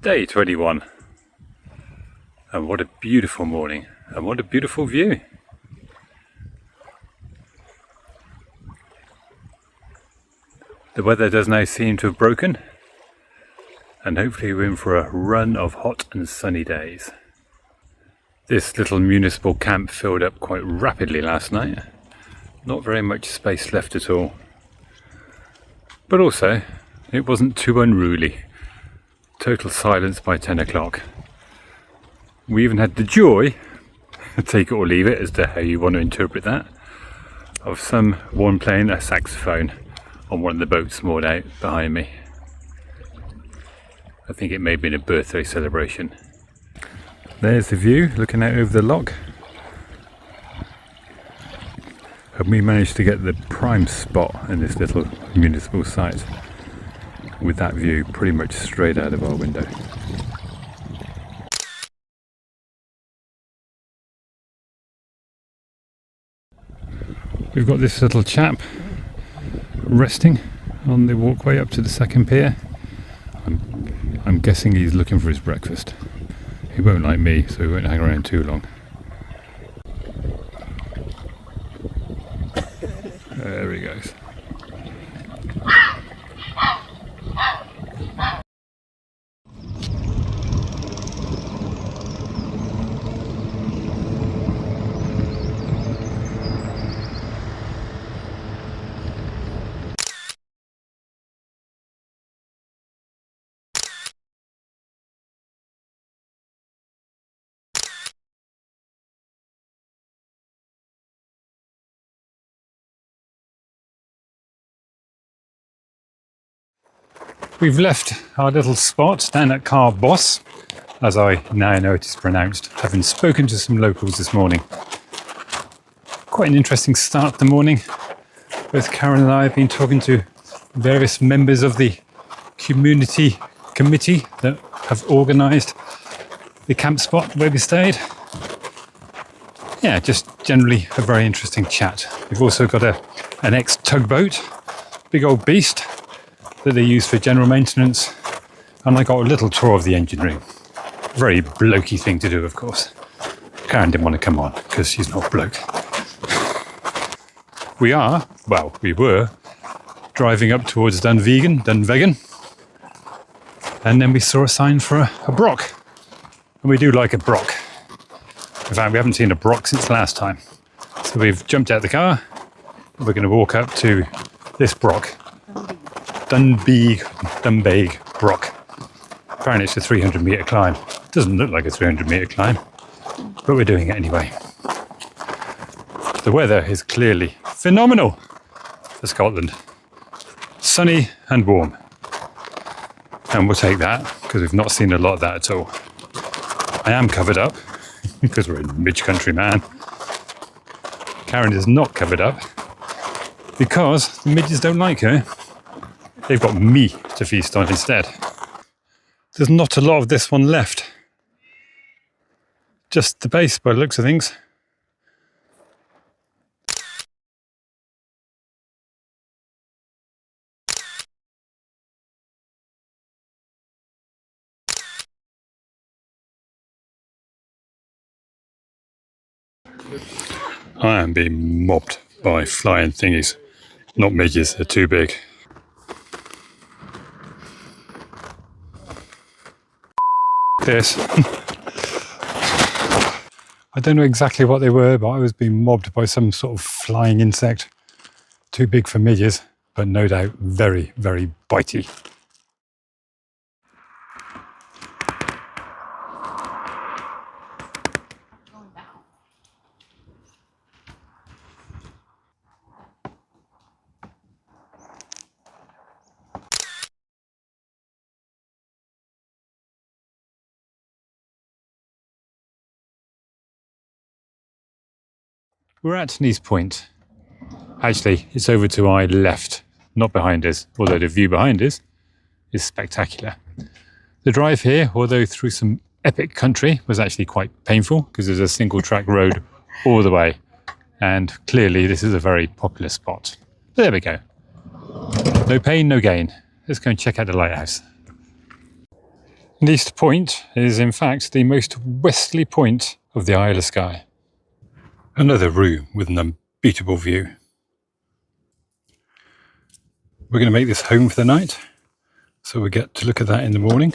Day 21, and what a beautiful morning, and what a beautiful view. The weather does now seem to have broken, and hopefully we're in for a run of hot and sunny days. This little municipal camp filled up quite rapidly last night. Not very much space left at all. But also, it wasn't too unruly. Total silence by 10 o'clock. We even had the joy, take it or leave it as to how you want to interpret that, of someone playing a saxophone on one of the boats moored out behind me. I think it may have been a birthday celebration. There's the view, looking out over the loch. And we managed to get the prime spot in this little municipal site, with that view pretty much straight out of our window. We've got this little chap resting on the walkway up to the second pier. I'm guessing he's looking for his breakfast. He won't like me, so he won't hang around too long. There he goes. We've left our little spot down at Carbost, as I now know it is pronounced, having spoken to some locals this morning. Quite an interesting start to the morning. Both Karen and I have been talking to various members of the community committee that have organised the camp spot where we stayed. Yeah, just generally a very interesting chat. We've also got an ex-tugboat, big old beast, that they use for general maintenance, and I got a little tour of the engine room. Very blokey thing to do, of course. Karen didn't want to come on because she's not a bloke. We were driving up towards Dun Beab, and then we saw a sign for a Broch, and we do like a Broch. In fact, we haven't seen a Broch since last time, so we've jumped out of the car. We're going to walk up to this Broch. Dun Beab Broch. Apparently it's a 300-metre climb. Doesn't look like a 300-metre climb, but we're doing it anyway. The weather is clearly phenomenal for Scotland. Sunny and warm. And we'll take that, because we've not seen a lot of that at all. I am covered up, because we're in Midge country, man. Karen is not covered up, because the midges don't like her. They've got me to feast on instead. There's not a lot of this one left. Just the base by the looks of things. I am being mobbed by flying thingies. Not midges, they're too big. This. I don't know exactly what they were, but I was being mobbed by some sort of flying insect. Too big for midges, but no doubt very, very bitey. We're at Neist Point. Actually, it's over to our left, not behind us, although the view behind us is spectacular. The drive here, although through some epic country, was actually quite painful because there's a single track road all the way. And clearly this is a very popular spot. There we go. No pain, no gain. Let's go and check out the lighthouse. Neist Point is in fact the most westerly point of the Isle of Skye. Another room with an unbeatable view. We're going to make this home for the night, so we get to look at that in the morning.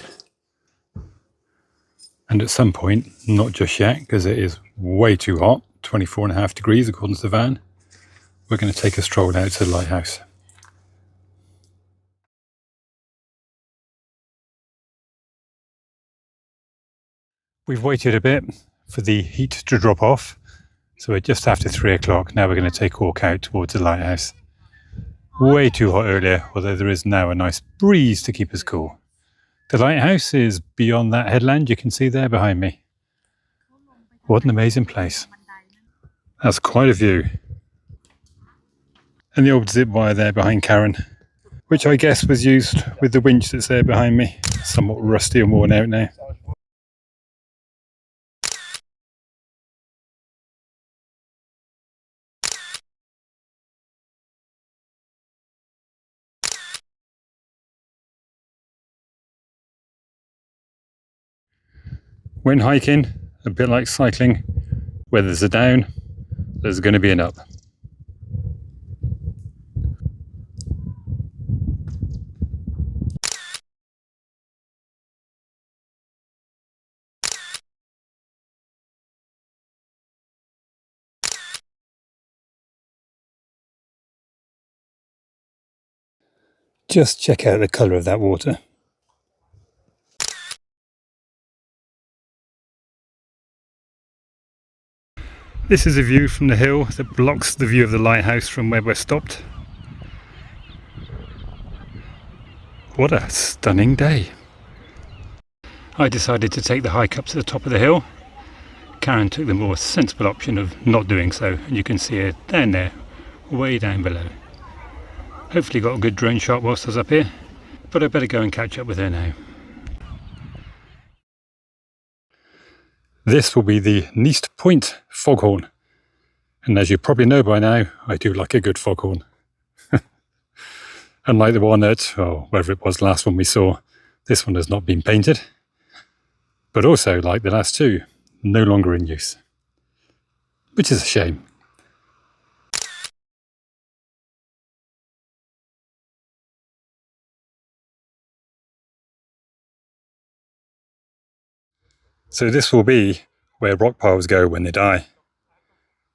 And at some point, not just yet, because it is way too hot, 24.5 degrees according to the van, we're going to take a stroll out to the lighthouse. We've waited a bit for the heat to drop off, so we're just after 3 o'clock. Now we're going to take a walk out towards the lighthouse. Way too hot earlier, although there is now a nice breeze to keep us cool. The lighthouse is beyond that headland you can see there behind me. What an amazing place. That's quite a view. And the old zip wire there behind Karen, which I guess was used with the winch that's there behind me. Somewhat rusty and worn out now. When hiking, a bit like cycling, where there's a down, there's going to be an up. Just check out the colour of that water. This is a view from the hill that blocks the view of the lighthouse from where we're stopped. What a stunning day. I decided to take the hike up to the top of the hill. Karen took the more sensible option of not doing so, and you can see her down there, way down below. Hopefully got a good drone shot whilst I was up here, but I better go and catch up with her now. This will be the Neist Point foghorn, and as you probably know by now, I do like a good foghorn. Unlike the one at, wherever it was the last one we saw, this one has not been painted, but also, like the last two, no longer in use, which is a shame. So this will be where rock piles go when they die.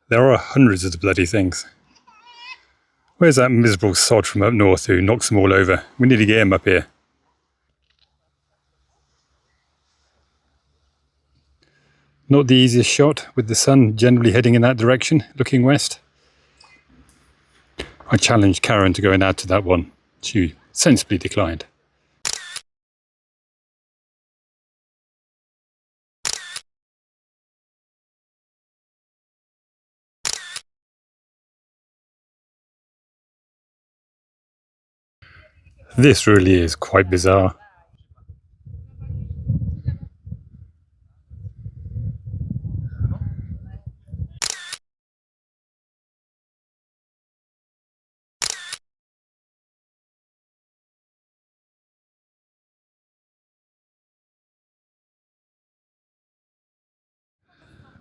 There are hundreds of the bloody things. Where's that miserable sod from up north who knocks them all over? We need to get him up here. Not the easiest shot, with the sun generally heading in that direction, looking west. I challenged Karen to go and add to that one. She sensibly declined. This really is quite bizarre.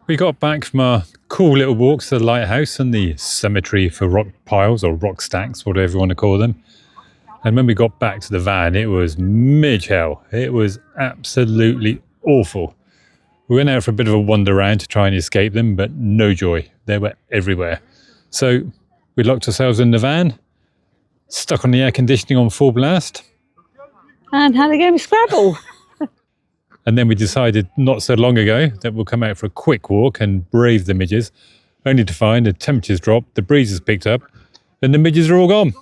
We got back from our cool little walk to the lighthouse and the cemetery for rock piles, or rock stacks, whatever you want to call them. And when we got back to the van, it was midge hell. It was absolutely awful. We went out for a bit of a wander around to try and escape them, but no joy. They were everywhere. So we locked ourselves in the van, stuck on the air conditioning on full blast. And had a game of Scrabble. And then we decided not so long ago that we'll come out for a quick walk and brave the midges, only to find the temperatures dropped, the breeze has picked up, and the midges are all gone.